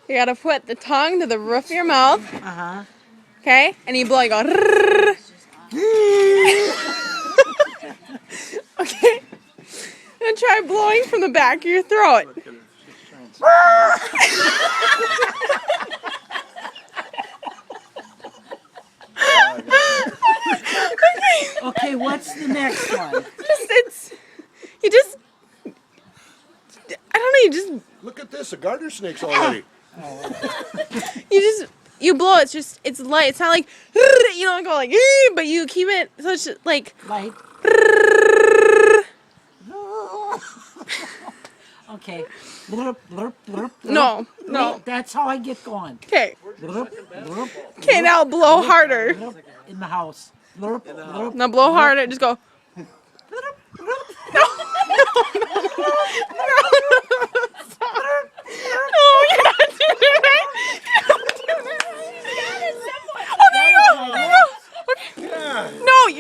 You gotta put the tongue to the roof of your mouth. Uh-huh. Okay? And you blow, you go. Okay? And try blowing from the back of your throat. Okay, what's the next one? I don't know, Look at this, a garter snake's already. you blow, it's light. It's not like, you don't go like, but you keep it, so it's just like, Light. Okay. no. Wait, that's how I get going. Okay. Okay, now blow harder. In the house. Now blow harder, just go.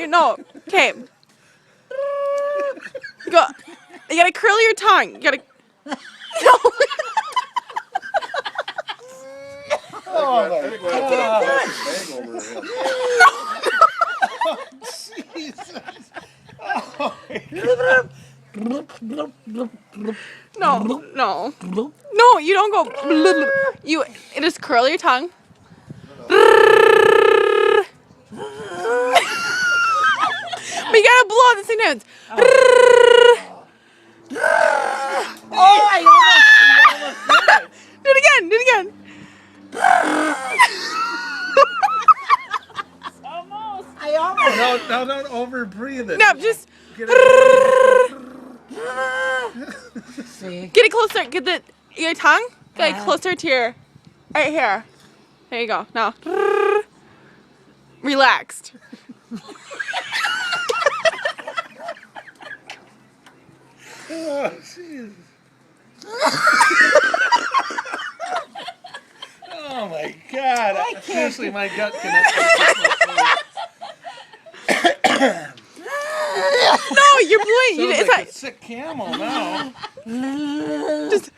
No. Okay. Go. You gotta curl your tongue. You gotta. No. Oh my God. No, you don't go. You just curl your tongue. But you gotta blow at the same time. Oh, I almost did it. Do it again. I almost. No, don't over breathe it. No, just See? get it closer. Get your tongue. Get it closer to your right here. There you go. Now relaxed. Oh, jeez. Oh my God. Seriously, my gut connects. No, you're blowing. Sounds It's like not. a sick camel now. Just.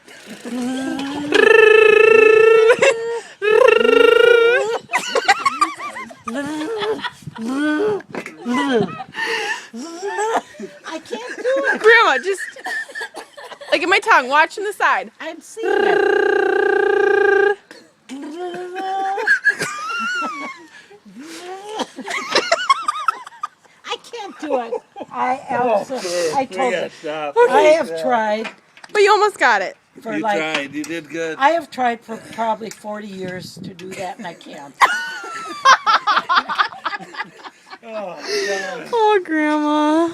I can't do it. Grandma, just like in my tongue. Watch on the side. I'm seeing it. I can't do it. I told you. I have tried But you almost got it. for You like. tried. You did good. I have tried for probably 40 years to do that, and I can't. Oh, God. Oh, Grandma.